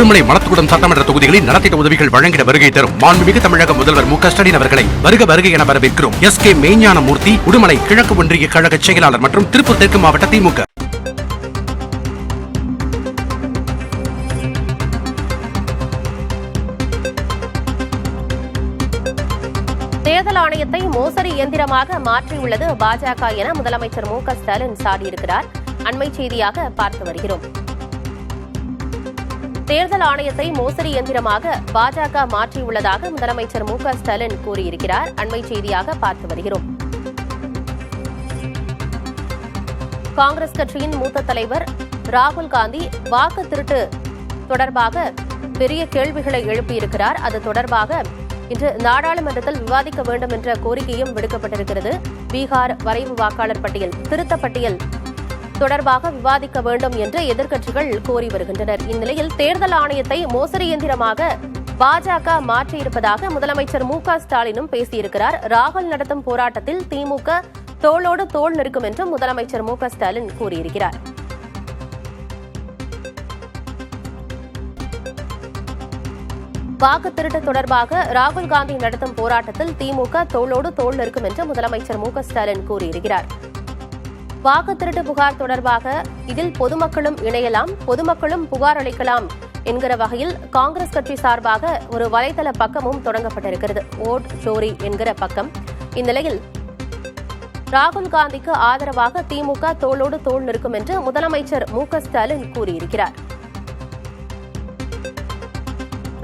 உடுமலை மலத்துக்குடம் சட்டமன்ற தொகுதிகளில் நலத்திட்ட உதவிகள் வழங்கிட வருகை தரும் மாண்புமிகு தமிழக முதல்வர் மு.க.ஸ்டாலின் அவர்களை வருக வருக என வரவேற்கிறோம். எஸ்.கே. மெய்ஞானமூர்த்தி, உடுமலை கிழக்கு ஒன்றிய கழக செயலாளர் மற்றும் திருப்பூர் தெற்கு மாவட்ட திமுக. தேர்தல் ஆணையத்தை மோசடி இயந்திரமாக மாற்றியுள்ளது பாஜக என முதலமைச்சர் மு.க.ஸ்டாலின் சாடியிருக்கிறார். அண்மை செய்தியாக பார்த்து வருகிறோம். தேர்தல் ஆணையத்தை மோசடி இயந்திரமாக பாஜக மாற்றியுள்ளதாக முதலமைச்சர் மு.க.ஸ்டாலின் கூறியிருக்கிறார். அண்மை செய்தியாக பார்த்து வருகிறோம். காங்கிரஸ் கட்சியின் மூத்த தலைவர் ராகுல் காந்தி வாக்கு திருட்டு தொடர்பாக பெரிய கேள்விகளை எழுப்பியிருக்கிறார். அது தொடர்பாக இன்று நாடாளுமன்றத்தில் விவாதிக்க வேண்டும் என்ற கோரிக்கையும் விடுக்கப்பட்டிருக்கிறது. பீகார் வரைவு வாக்காளர் பட்டியல் திருத்தப் பட்டியல் தொடர்பாக விவாதிக்க வேண்டும் என்று எதிர்க்கட்சிகள் கோரி வருகின்றனர். இந்நிலையில் தேர்தல் ஆணையத்தை மோசடி இயந்திரமாக பாஜக மாற்றியிருப்பதாக முதலமைச்சர் மு.க.ஸ்டாலினும் பேசியிருக்கிறார். ராகுல் நடத்தும் போராட்டத்தில் திமுக தோளோடு தோள் நிற்கும் என்றும் முதலமைச்சர் மு.க.ஸ்டாலின் கூறியிருக்கிறார். வாக்கு திருட்டு தொடர்பாக ராகுல் காந்தி நடத்தும் போராட்டத்தில் திமுக தோளோடு தோள் நிற்கும் என்று முதலமைச்சர் மு.க.ஸ்டாலின் கூறியிருக்கிறார். வாக்கு திருட்டு புகார் தொடர்பாக இதில் பொதுமக்களும் இணையலாம், பொதுமக்களும் புகார் அளிக்கலாம் என்கிற வகையில் காங்கிரஸ் கட்சி சார்பாக ஒரு வலைதள பக்கமும் தொடங்கப்பட்டிருக்கிறது. ஓட் சோரி என்கிற பக்கம். இந்நிலையில் ராகுல் காந்திக்கு ஆதரவாக திமுக தோளோடு தோள் நிற்கும் என்று முதலமைச்சர் மு.க.ஸ்டாலின் கூறியிருக்கிறார்.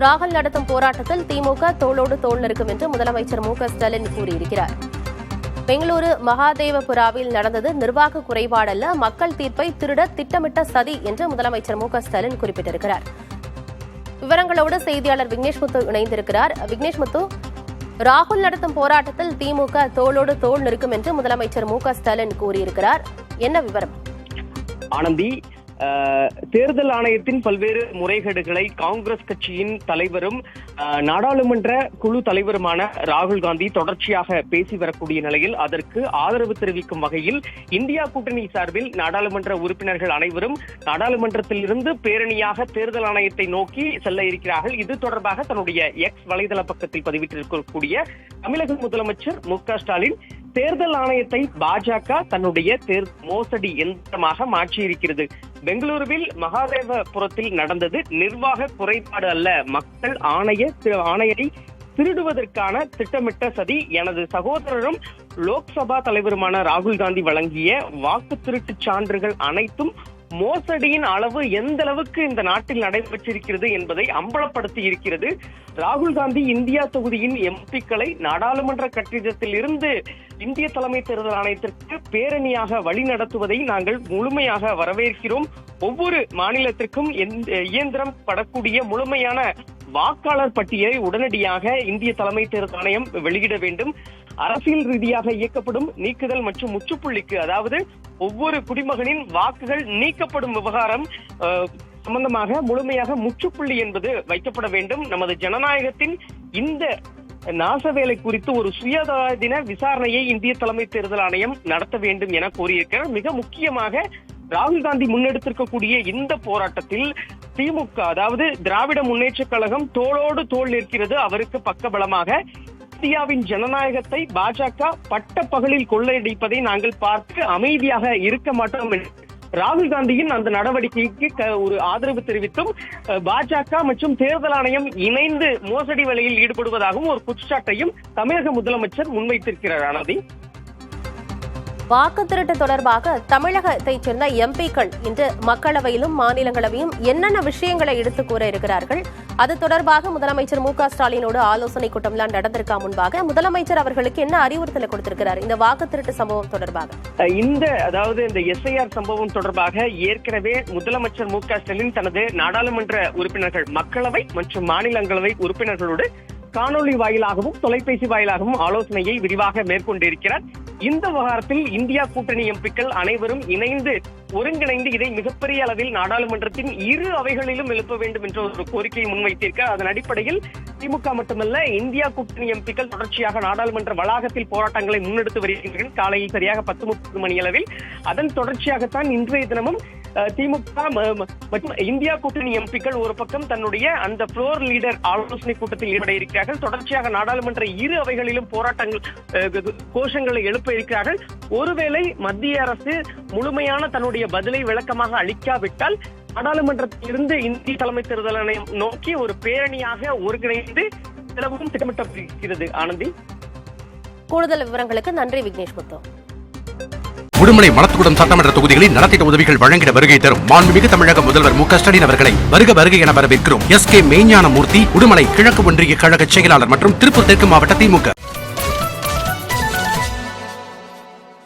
ராகுல் நடத்தும் போராட்டத்தில் திமுக தோளோடு தோள் நிற்கும் என்று முதலமைச்சர் மு.க.ஸ்டாலின் கூறியிருக்கிறார். பெங்களூரு மகாதேவபுராவில் நடந்தது நிர்வாக குறைபாடல்ல, மக்கள் தீர்ப்பை திருட திட்டமிட்ட சதி என்று முதலமைச்சர் மு.க.ஸ்டாலின் குறிப்பிட்டிருக்கிறார். விவரங்களோடு செய்தியாளர் விக்னேஷ் முத்து இணைந்திருக்கிறார். விக்னேஷ் முத்து, ராகுல் நடத்தும் போராட்டத்தில் திமுக தோளோடு தோள் நிற்கும் என்று முதலமைச்சர் மு.க.ஸ்டாலின் கூறியிருக்கிறார். என்ன விவரம்? ஆனந்தி, தேர்தல் ஆணையத்தின் பல்வேறு முறைகேடுகளை காங்கிரஸ் கட்சியின் தலைவரும் நாடாளுமன்ற குழு தலைவருமான ராகுல் காந்தி தொடர்ச்சியாக பேசி வரக்கூடிய நிலையில் அதற்கு ஆதரவு தெரிவிக்கும் வகையில் இந்தியா கூட்டணி சார்பில் நாடாளுமன்ற உறுப்பினர்கள் அனைவரும் நாடாளுமன்றத்தில் இருந்து பேரணியாக தேர்தல் ஆணையத்தை நோக்கி செல்ல இருக்கிறார்கள். இது தொடர்பாக தன்னுடைய எக்ஸ் வலைதள பக்கத்தில் பதிவிட்டிருக்கக்கூடிய தமிழக முதலமைச்சர் மு.க.ஸ்டாலின் தேர்தல் ஆணையத்தை பாஜக தன்னுடைய மோசடி எந்திரமாக மாற்றியிருக்கிறது. பெங்களூருவில் மகாதேவபுரத்தில் நடந்தது நிர்வாக குறைபாடு அல்ல, மக்கள் ஆணையை திருடுவதற்கான திட்டமிட்ட சதி. எனது சகோதரரும் லோக்சபா தலைவருமான ராகுல் காந்தி வழங்கிய வாக்கு திருட்டு சான்றுகள் அனைத்தும் மோசடியின் அளவு எந்த அளவுக்கு இந்த நாட்டில் நடைபெற்றிருக்கிறது என்பதை அம்பலப்படுத்தி இருக்கிறது. ராகுல் காந்தி இந்தியா தொகுதியின் எம்பிக்களை நாடாளுமன்ற கட்டிடத்தில் இருந்து இந்திய தலைமை தேர்தல் ஆணையத்திற்கு பேரணியாக வழி நடத்துவதை நாங்கள் முழுமையாக வரவேற்கிறோம். ஒவ்வொரு மாநிலத்திற்கும் இயந்திரம் படக்கூடிய முழுமையான வாக்காளர் பட்டியலை உடனடியாக இந்திய தலைமை தேர்தல் ஆணையம் வெளியிட வேண்டும். அரசியல் ரீதியாக இயக்கப்படும் நீக்குதல் மற்றும் முற்றுப்புள்ளிக்கு, அதாவது ஒவ்வொரு குடிமகனின் வாக்குகள் நீக்கப்படும் விவகாரம் சம்பந்தமாக முழுமையாக முற்றுப்புள்ளி என்பது வைக்கப்பட வேண்டும். நமது ஜனநாயகத்தின் இந்த நாசவேலை குறித்து ஒரு சுயாதீன விசாரணையை இந்திய தலைமை தேர்தல் ஆணையம் நடத்த வேண்டும் என கோரியிருக்கிறார். மிக முக்கியமாக ராகுல் காந்தி முன்னெடுத்திருக்கக்கூடிய இந்த போராட்டத்தில் திமுக, அதாவது திராவிட முன்னேற்ற கழகம் தோளோடு தோள் நிற்கிறது. அவருக்கு பக்கபலமாக இந்தியாவின் ஜனநாயகத்தை பாஜக பட்ட பகலில் கொள்ளையடிப்பதை நாங்கள் பார்த்து அமைதியாக இருக்க மாட்டோம். ராகுல் காந்தியின் அந்த நடவடிக்கைக்கு ஒரு ஆதரவு தெரிவித்தும் பாஜக மற்றும் தேர்தல் ஆணையம் இணைந்து மோசடி வேலையில் ஈடுபடுவதாகவும் ஒரு குற்றச்சாட்டையும் தமிழக முதலமைச்சர் முன்வைத்திருக்கிறார். ஆனந்தி, வாக்கு திருட்டு தொடர்பாக தமிழகத்தைச் சேர்ந்த எம்பிக்கள் இன்று மக்களவையிலும் மாநிலங்களவையும் என்னென்ன விஷயங்களை எடுத்துக் கூற இருக்கிறார்கள்? அது தொடர்பாக முதலமைச்சர் மு.க.ஸ்டாலினோடு ஆலோசனை கூட்டம்லாம் நடந்திருக்கா? முன்பாக முதலமைச்சர் அவர்களுக்கு என்ன அறிவுறுத்தலை கொடுத்திருக்கிறார் இந்த வாக்கு திருட்டு சம்பவம் தொடர்பாக? இந்த எஸ்ஐஆர் சம்பவம் தொடர்பாக ஏற்கனவே முதலமைச்சர் மு.க.ஸ்டாலின் தனது நாடாளுமன்ற உறுப்பினர்கள், மக்களவை மற்றும் மாநிலங்களவை உறுப்பினர்களோடு காணொலி வாயிலாகவும் தொலைபேசி வாயிலாகவும் ஆலோசனையை விரிவாக மேற்கொண்டிருக்கிறார். இந்த விவகாரத்தில் இந்தியா கூட்டணி எம்பிக்கள் அனைவரும் இணைந்து ஒருங்கிணைந்து இதை மிகப்பெரிய அளவில் நாடாளுமன்றத்தின் இரு அவைகளிலும் எழுப்ப வேண்டும் என்ற ஒரு கோரிக்கையை முன்வைத்திருக்க, அதன் அடிப்படையில் திமுக மட்டுமல்ல இந்தியா கூட்டணி எம்பிக்கள் தொடர்ச்சியாக நாடாளுமன்ற வளாகத்தில் போராட்டங்களை முன்னெடுத்து வருகின்றனர். காலையில் சரியாக 10:30 மணி அளவில். அதன் தொடர்ச்சியாகத்தான் இன்றைய தினமும் திமுக மற்றும் இந்தியா கூட்டணி எம்பிக்கள் ஒரு பக்கம் தன்னுடைய அந்த புளோர் லீடர் ஆலோசனை கூட்டத்தில் ஈடுபட இருக்கிறார்கள். தொடர்ச்சியாக நாடாளுமன்ற இரு அவைகளிலும் போராட்டங்கள் கோஷங்களை எழுப்ப இருக்கிறார்கள். ஒருவேளை மத்திய அரசு முழுமையான தன்னுடைய பதிலை விளக்கமாக அளிக்காவிட்டால் நாடாளுமன்றத்தில் இருந்து இந்திய தலைமை தேர்தல் ஆணையம் நோக்கி ஒரு பேரணியாக ஒருங்கிணைந்து செலவும் திட்டமிட்டிருக்கிறது. ஆனந்தி, கூடுதல் விவரங்களுக்கு நன்றி விக்னேஷ் முத்து. உடுமலை மலத்துக்குடம் சட்டமன்ற தொகுதிகளில் நலத்திட்ட உதவிகள் வழங்கிட வருகை தரும் மாண்புமிகு தமிழக முதல்வர் ஸ்டாலின் அவர்களை வருக என வரவேற்கிறோம். SK மெய்ஞானமூர்த்தி, உடுமலை கிழக்கு ஒன்றிய கழக செயலாளர் மற்றும் திருப்பூர் தெற்கு மாவட்ட திமுக.